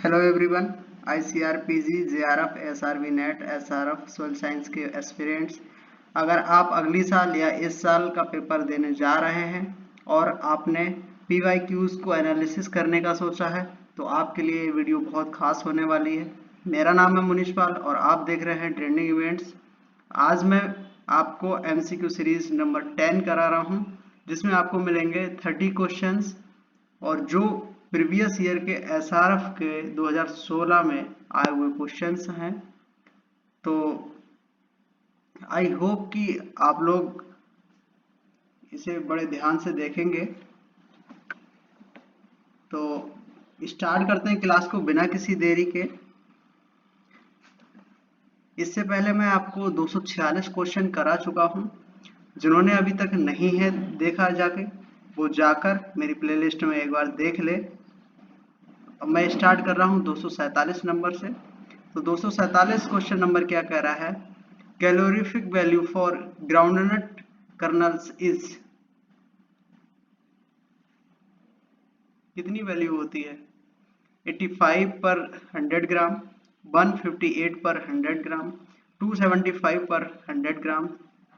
Hello everyone, ICRPG, JRF, SRB net, SRF soil science के aspirants, अगर आप अगली साल या इस साल का पेपर देने जा रहे हैं और आपने PYQs को एनालिसिस करने का सोचा है तो आपके लिए ये वीडियो बहुत खास होने वाली है। मेरा नाम है मुनीश पाल और आप देख रहे हैं ट्रेंडिंग इवेंट्स। आज मैं आपको MCQ सीरीज नंबर 10 करा रहा हूँ, जिसमें आपको मिलेंगे 30 क्वेश्चंस और जो प्रीवियस ईयर के SRF के 2016 में आए हुए क्वेश्चंस हैं। तो आई होप कि आप लोग इसे बड़े ध्यान से देखेंगे। तो स्टार्ट करते हैं क्लास को बिना किसी देरी के। इससे पहले मैं आपको 246 क्वेश्चन करा चुका हूं। जिन्होंने अभी तक नहीं है देखा जाके, वो जाकर मेरी प्लेलिस्ट में एक बार देख ले। अब मैं स्टार्ट कर रहा हूं 247 नंबर से। तो 247 क्वेश्चन नंबर क्या कह रहा है? Calorific value for groundnut colonel's is, कितनी वैल्यू होती है? 85 पर 100 ग्राम, 158 पर 100 ग्राम, 275 पर 100 ग्राम,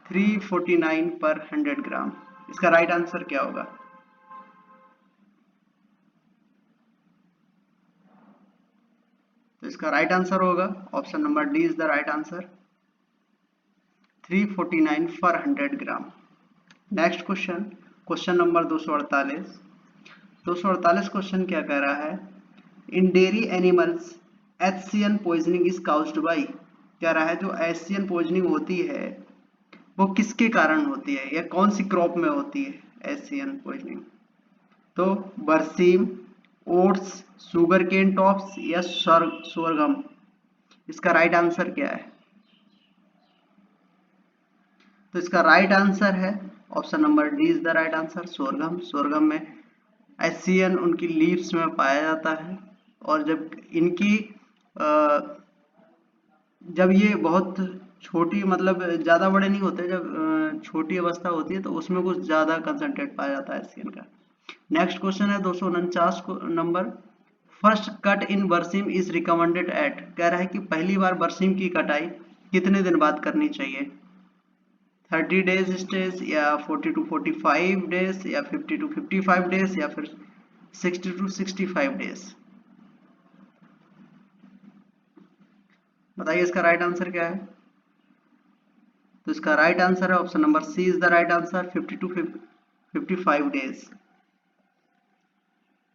349 पर 100 ग्राम। इसका राइट आंसर क्या होगा? तो इसका राइट आंसर होगा option number D is the right answer, 349 पर 100 ग्राम। Next question, question number 248। 248 question क्या कह रहा है? In dairy animals HCN poisoning is caused by, कह रहा है जो HCN पॉइजनिंग होती है वो किसके कारण होती है या कौन सी क्रॉप में होती है HCN पॉइजनिंग? तो berseem, oats, sugar cane tops या सोरगम। इसका राइट आंसर क्या है? तो इसका राइट आंसर है option number D is the right answer, sorghum. Sorghum में HCN उनकी लीव्स में पाया जाता है और जब ये बहुत छोटी, मतलब ज़्यादा बड़े नहीं होते, जब छोटी अवस्था होती है तो उसमें कुछ ज़्यादा कंसंट्रेट पाया जाता है HCN का। नेक्स्ट क्वेश्चन है 249 नंबर। फर्स्ट कट इन बरसीम इज रिकमेंडेड एट, कह रहा है कि पहली बार बरसीम की कटाई कितने दिन बाद करनी चाहिए? 30 डेज स्टेज या 40 to 45 डेज या 50 to 55 डेज या फिर 60 to 65 डेज? बताइए इसका राइट आंसर क्या है? तो इसका राइट आंसर है option number C is the right answer, 50 to 55 days.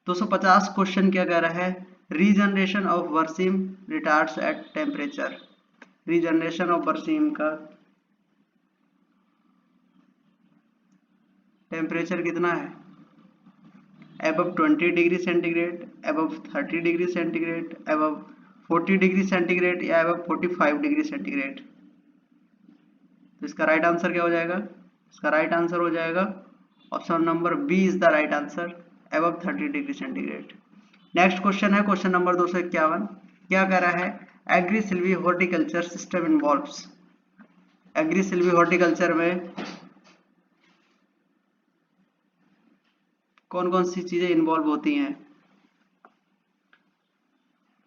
250 question क्या कह रहा है? Regeneration of berseem retards at temperature. Regeneration of berseem का टेम्परेचर कितना है? above 20 degree centigrade, above 30 degree centigrade, above 40 degree centigrade या above 45 डिग्री सेंटीग्रेड? तो इसका राइट आंसर क्या हो जाएगा? इसका राइट आंसर हो जाएगा option number B is the right answer, above 30 degree centigrade. Next question है क्वेश्चन नंबर 251। क्या कह रहा है? Agri silvi horticulture system involves. Agri silvi horticulture में कौन कौन सी चीजें इन्वॉल्व होती हैं?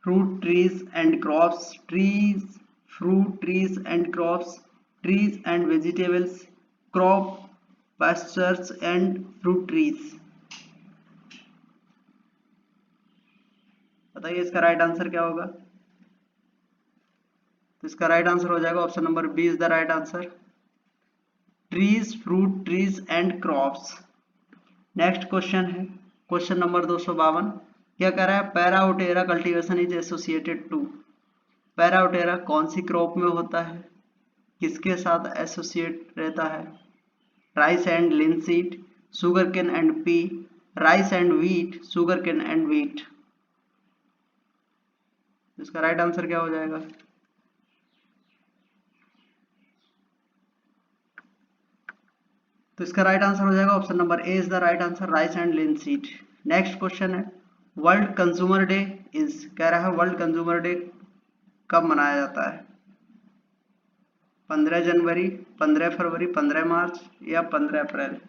Fruit trees and crops, trees, fruit trees and crops, trees and vegetables, crop, pastures and fruit trees. बताइए इसका राइट आंसर क्या होगा? तो इसका राइट आंसर हो जाएगा option number B is the right answer, trees, fruit trees and crops. Next question है question number 252। क्या कह रहा है? Paira utera cultivation is associated to. Paira utera कौन सी क्रॉप में होता है, किसके साथ एसोसिएट रहता है? Rice and linseed, sugar cane and pea, rice and wheat, sugar cane and wheat. इसका राइट आंसर क्या हो जाएगा? तो इसका राइट आंसर हो जाएगा option number A is the right answer, rice and linseed. Next question है वर्ल्ड कंज्यूमर डे इज, कह रहा है वर्ल्ड कंज्यूमर डे कब मनाया जाता है? 15 जनवरी, 15 फरवरी, 15 मार्च या 15 अप्रैल?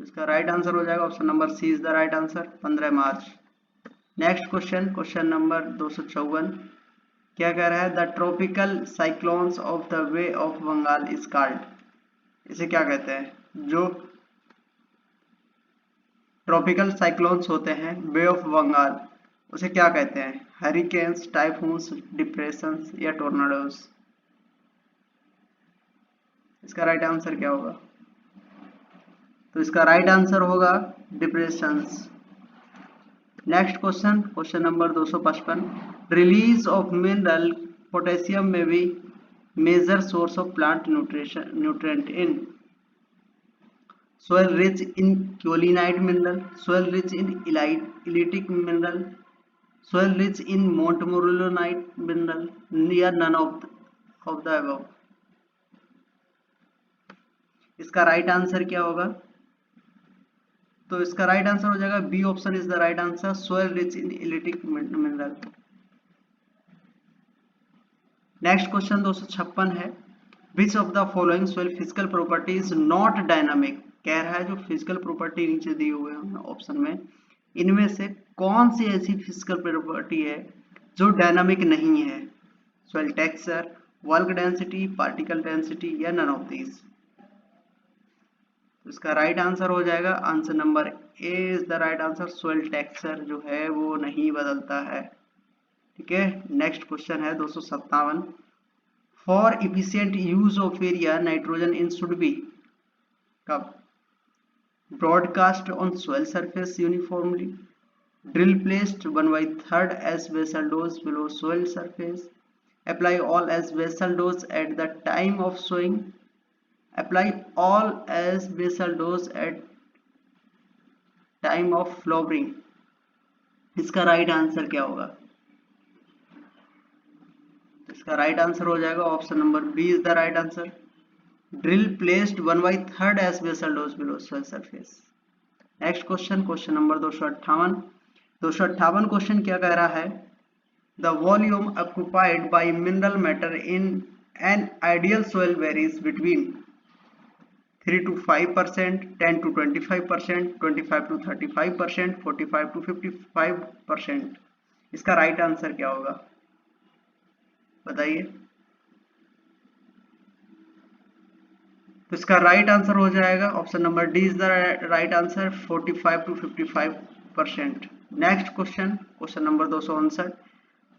तो इसका राइट आंसर हो जाएगा option number C is the right answer, 15 March. Next question, question number 254, क्या कह रहा है? The tropical cyclones of the bay of Bengal is called, इसे क्या कहते हैं? जो ट्रॉपिकल साइक्लोन्स होते हैं बे ऑफ बंगाल, उसे क्या कहते हैं? हरिकेन्स, टाइफून्स, डिप्रेशंस या टोर्नाडोज? इसका राइट आंसर क्या होगा? तो इसका राइट आंसर होगा depressions. Next question, question number 255, release of mineral potassium may be major source of plant nutrient in soil rich in kaolinite mineral, soil rich in elytic mineral, soil rich in montmorillonite mineral, या none of the above? इसका right answer क्या होगा? तो इसका right answer हो जाएगा B option is the right answer, soil rich in elytic mineral। Next question 256 है, which of the following soil physical property is not dynamic? कह रहा है जो फिजिकल प्रॉपर्टी नीचे दी हुए हैं ऑप्शन में, इनमें से कौन सी ऐसी फिजिकल प्रॉपर्टी है जो डायनामिक नहीं है? Soil texture, walk density, particle density या नन ऑफ दीज? इसका राइट आंसर हो जाएगा answer number A is the right answer, soil texture जो है वो नहीं बदलता है। ठीक है, नेक्स्ट क्वेश्चन है 257, for efficient use of area nitrogen in should be कब? broadcast on soil surface uniformly, drill placed 1/3 as basal dose below soil surface, apply all as basal dose at the time of sowing, apply all as basal dose at time of flowering? इसका right answer क्या होगा? इसका right answer हो जाएगा option number B is the right answer, drill placed 1/3 as basal dose below soil surface। Next question, question number 258 question क्या कह रहा है? The volume occupied by mineral matter in an ideal soil varies between 3 to 5%, 10 to 25%, 25 to 35%, 45 to 55%। इसका right answer क्या होगा बताइए? तो इसका राइट आंसर हो जाएगा option number D is the right answer, 45 to 55%। Next question, question number 259,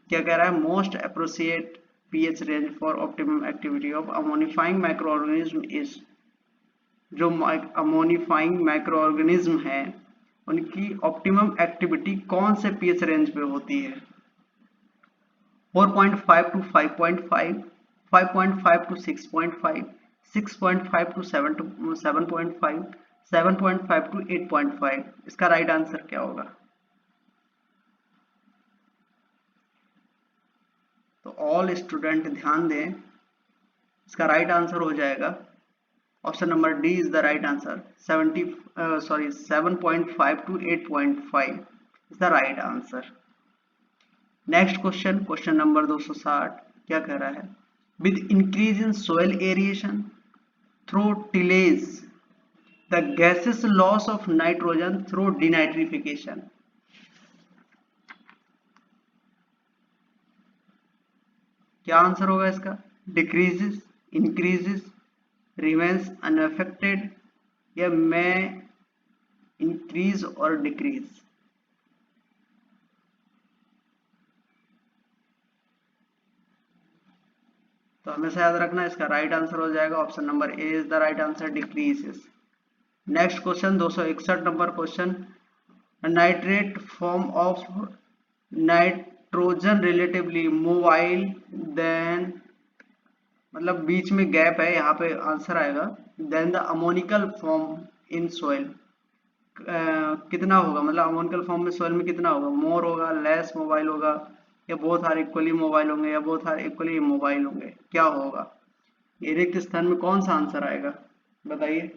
क्या कह रहा है? Most appropriate pH range for optimum activity of ammonifying micro organism is, जो अमोनिफाइंग माइक्रो ऑर्गेनिज्म है उनकी ऑप्टिमम एक्टिविटी कौन से पीएच रेंज पे होती है? 4.5 to 5.5, 5.5 to 6.5, 6.5 to 7.5, 7.5 to 8.5? इसका राइट आंसर क्या होगा? तो ऑल स्टूडेंट ध्यान दें, इसका राइट आंसर हो जाएगा option number D is the right answer, 7.5 to 8.5 is the right answer. Next question, question number 260, क्या कह रहा है? With increase in soil aeration through tillage the gaseous loss of nitrogen through denitrification. क्या answer होगा इसका? Decreases, increases, remains unaffected या में increase और डिक्रीज? तो हमेशा याद रखना इसका राइट आंसर हो जाएगा option number A is the right answer, decreases. Next question 261 number question, nitrate form of nitrogen relatively mobile than, मतलब बीच में गैप है यहाँ पे आंसर आएगा, than the ammoniacal form in soil कितना होगा? मतलब अमोनिकल फॉर्म में सोइल में कितना होगा? मोर होगा, लेस मोबाइल होगा, या बोथ आर इक्वली मोबाइल होंगे, या बोथ आर इक्वली मोबाइल होंगे? क्या होगा? ये रिक्त स्थान में कौन सा आंसर आएगा बताइए?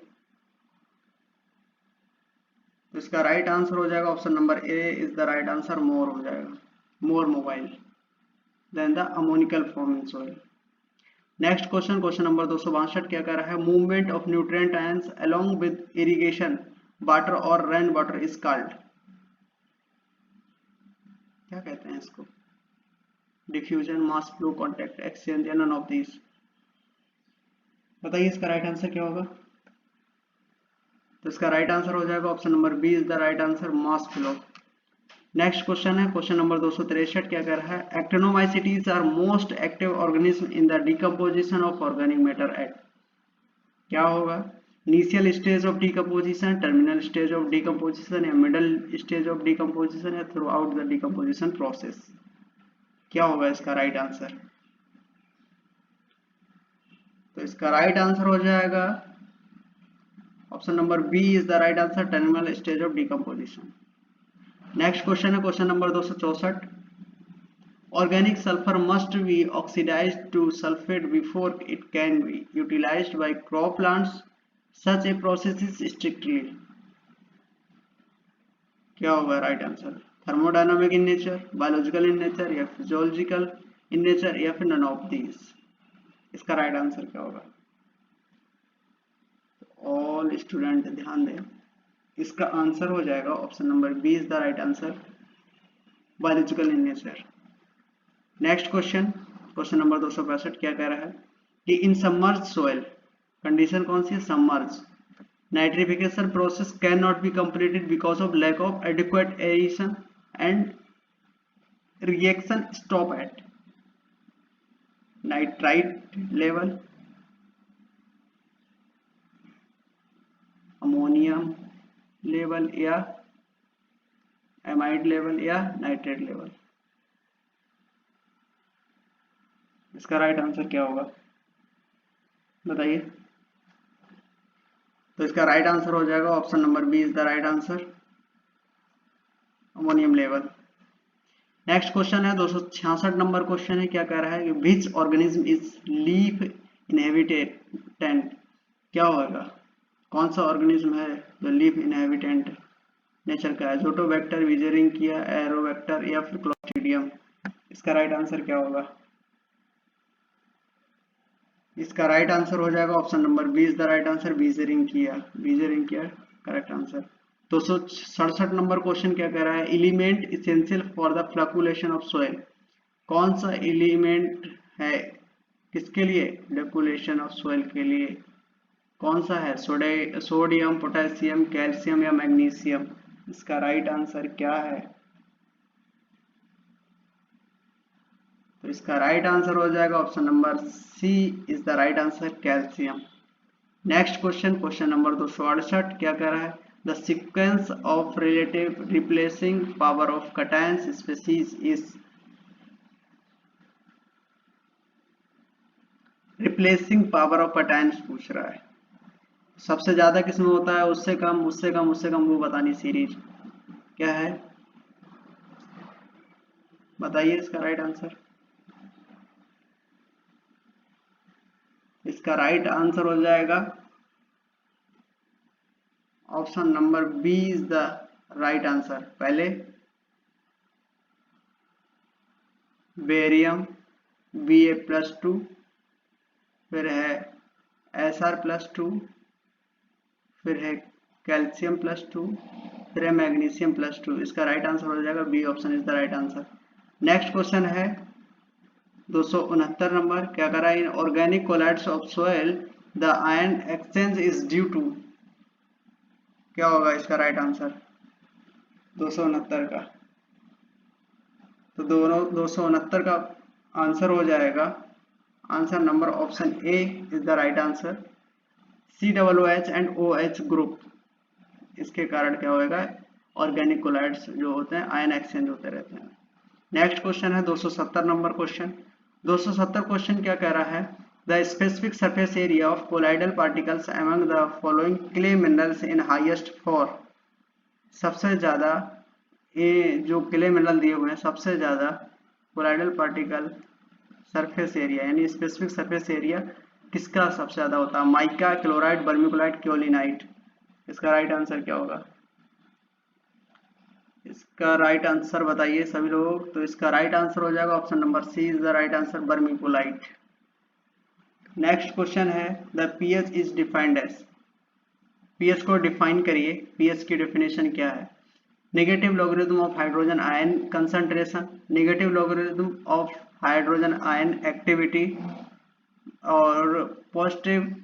तो इसका राइट आंसर हो जाएगा option number A is the right answer, more हो जाएगा, more mobile than the ammoniacal form in soil. Next question, question number 262, क्या कह रहा है? Movement of nutrient ions along with irrigation water और रेन वाटर इज कॉल्ड, क्या कहते हैं इसको? Diffusion, mass flow, contact, exchange या नन ऑफ दीज? बताइए इसका राइट आंसर क्या होगा? तो इसका राइट आंसर हो जाएगा option number B is the right answer, mass flow. Next question है क्वेश्चन नंबर 263, क्या कह रहा है? Actinomycetes are most active organism in the decomposition of organic matter at, क्या होगा? Initial stage of decomposition, terminal stage of decomposition, या middle stage of decomposition, या through the decomposition process? क्या होगा इसका राइट आंसर? तो इसका right answer हो जाएगा option number B is the right answer, terminal stage of decomposition. Next question है question number 264, organic sulfur must be oxidized to sulfate before it can be utilized by crop plants. Such a process is strictly, क्या होगा right answer? Thermodynamic in nature, biological in nature, या physiological in nature, या फिर none of these? इसका right answer क्या होगा? All student ध्यान दें, इसका आंसर हो जाएगा option number B is the right answer, biological in nature. Next question question number 265, क्या कह रहा है कि इन सबमर्ज सोइल, कंडीशन कौन सी है? Submerge, nitrification process can not be completed because of lack of adequate aeration and reaction stop at nitrite level, ammonium level, या amide level, या नाइट्रेट लेवल? इसका राइट आंसर क्या होगा बताइए? तो इसका राइट आंसर हो जाएगा option number B is the right answer, ammonium level. Next question है 266 नंबर क्वेश्चन है, क्या कह रहा है कि which organism is leaf inhabitant, क्या होगा? कौन सा ऑर्गेनिज्म है जो लीफ इनहेबिटेंट नेचर का है? जोटोबैक्टर, विजेरिंकिया, एरोबैक्टर, या फिर क्लोस्ट्रिडियम? इसका राइट आंसर क्या होगा? इसका राइट आंसर हो जाएगा option number B is the right answer, Beijerinckia, Beijerinckia correct answer. 267 number question क्या कह रहा है? Element essential for the fluctuation of soil, कौन सा एलिमेंट है किसके लिए? फ्लक्चुएशन ऑफ सॉइल के लिए। कौन सा है? सोडियम, पोटेशियम, कैल्शियम, या मैग्नीशियम? इसका राइट आंसर क्या है? तो इसका राइट आंसर हो जाएगा option number C is the right answer, calcium. Next question question number 268, क्या कह रहा है? The sequence of relative replacing power of cation species is, replacing power of cation पूछ रहा है, सबसे ज्यादा किसमें होता है, उससे कम, उससे कम, उससे कम, वो बतानी सीरीज क्या है? बताइए इसका राइट आंसर। इसका राइट आंसर हो जाएगा option number B is the right answer. पहले बेरियम Ba+2, फिर है Sr+2, फिर है कैल्शियम+2, फिर है मैग्नीशियम+2। इसका राइट आंसर हो जाएगा B option is the right answer. Next question है 269 नंबर, क्या कर रहा है? Inorganic colloids of soil the ion exchange is due to, क्या होगा इसका राइट आंसर 269 का? तो दोनों 269 का आंसर हो जाएगा answer number option A is the right answer, COOH and OH group. इसके कारण क्या होगा? ऑर्गेनिक कोलाइड्स जो होते हैं आयन एक्सचेंज होते रहते हैं। नेक्स्ट क्वेश्चन है 270 नंबर क्वेश्चन। 270 क्वेश्चन क्या कह रहा है? The specific surface area of colloidal particles among the following clay minerals in highest for, सबसे ज्यादा ये जो क्ले मिनरल दिए हुए हैं, सबसे ज्यादा कोलाइडल पार्टिकल सरफेस एरिया यानी स्पेसिफिक सरफेस एरिया किसका सबसे ज्यादा होता है? Mica, chloride, vermiculite, kaolinite? इसका राइट आंसर क्या होगा? इसका राइट आंसर बताइए सभी लोग। तो इसका राइट आंसर हो जाएगा option number C is the right answer, vermiculite. Next question है the pH is defined as, pH को डिफाइन करिए, पीएच की डेफिनेशन क्या है? Negative logarithm of hydrogen ion concentration, negative logarithm of hydrogen ion activity और positive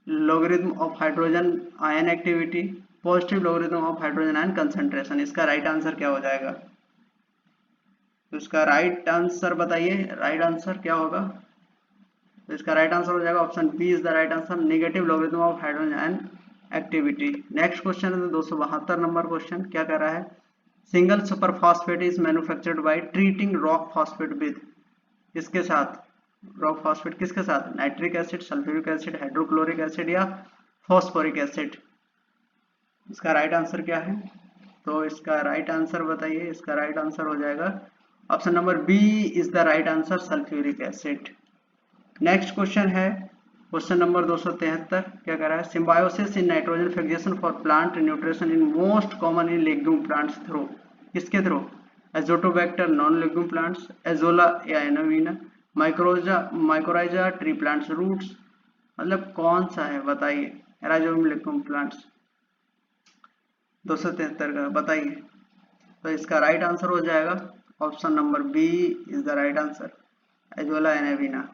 logarithm of hydrogen ion activity, positive logarithm of hydrogen ion concentration. इसका right answer क्या हो जाएगा? तो इसका राइट आंसर बताइए, राइट आंसर क्या होगा? तो इसका राइट आंसर हो जाएगा option B is the right answer, negative logarithm of hydrogen ion activity. Next question है 272 नंबर क्वेश्चन, क्या कह रहा है? Single super phosphate is manufactured by treating rock phosphate with, किसके साथ? रॉक फॉस्फेट किसके साथ? Nitric acid, sulphuric acid, hydrochloric acid या फॉस्फोरिक एसिड। इसका राइट आंसर क्या है? तो इसका राइट आंसर बताइए। इसका राइट आंसर हो जाएगा option number B is the right answer, sulphuric acid. Next question है क्वेश्चन नंबर 273, क्या कह रहा है? Symbiosis in nitrogen fixation for plant nutrition in most common in legume plants through, किसके थ्रू? Azotobacter non legume plants, Azolla या एनोवीना, mycorrhiza tree plants roots, मतलब कौन सा है बताइए? राइजोबियम लेग्यूम प्लांट्स 273 का बताइए। तो इसका राइट आंसर हो जाएगा option number B is the right answer, azolla एनोवीना।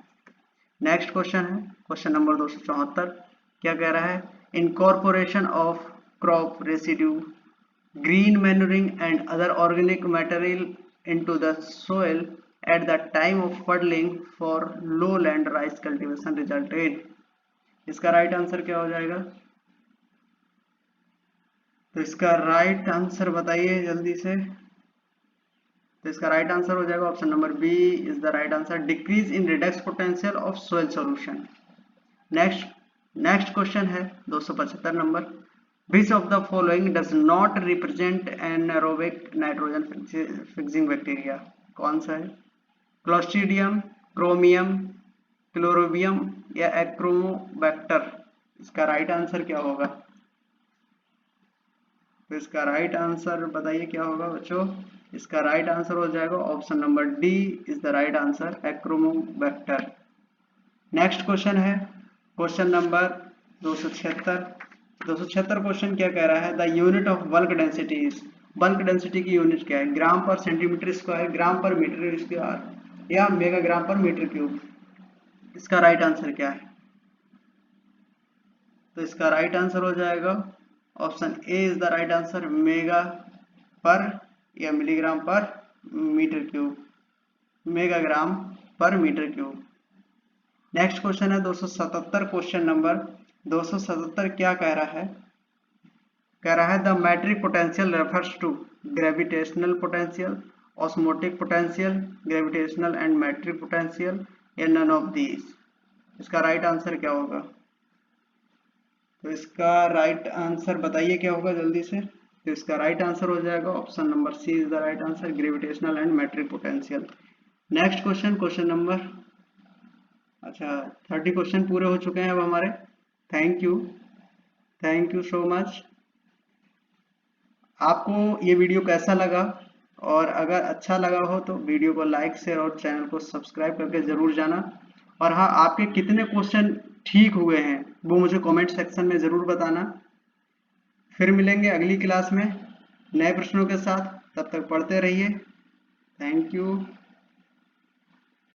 नेक्स्ट क्वेश्चन है क्वेश्चन नंबर 274, क्या कह रहा है? Incorporation of crop residue, green manuring and other organic material into the soil at the time of puddling for low land rice cultivation result in, इसका right answer क्या हो जाएगा? तो इसका राइट आंसर बताइए जल्दी से। तो इसका राइट आंसर हो जाएगा option number B is the right answer, decrease in redox potential of soil solution. Next question है 275 number, which of the following does not represent anaerobic nitrogen fixing bacteria, कौन सा है? क्लोस्ट्रीडियम, क्रोमियम, क्लोरोबियम या एक्रोमोबैक्टर, इसका right answer क्या होगा? तो इसका राइट आंसर बताइए क्या होगा बच्चों? इसका राइट आंसर हो जाएगा option number D is the right answer, achromobacter. Next question है क्वेश्चन नंबर 276 क्वेश्चन क्या कह रहा है? The unit of bulk density is, bulk density की यूनिट क्या है? Gram per centimetre square, gram per metre square या मेगाग्राम पर मीटर क्यूब, इसका राइट आंसर क्या है? तो इसका राइट आंसर हो जाएगा option A is the right answer, mega per या मिलीग्राम पर metre cube, megagram per metre cube. Next question है 277 क्वेश्चन नंबर 277, क्या कह रहा है? कह रहा है the matric potential refers to gravitational potential, osmotic potential, gravitational and matric potential या नन ऑफ दीज, इसका राइट आंसर क्या होगा? तो इसका राइट आंसर बताइए क्या होगा जल्दी से। तो इसका राइट आंसर हो जाएगा option number C is the right answer, gravitational and matric potential. Next question question number, अच्छा 30 क्वेश्चन पूरे हो चुके हैं अब हमारे। Thank you so much. आपको ये वीडियो कैसा लगा? और अगर अच्छा लगा हो तो वीडियो को लाइक शेयर और चैनल को सब्सक्राइब करके जरूर जाना। और हाँ, आपके कितने क्वेश्चन ठीक हुए हैं वो मुझे कमेंट सेक्शन में जरूर बताना। फिर मिलेंगे अगली क्लास में नए प्रश्नों के साथ, तब तक पढ़ते रहिए। Thank you.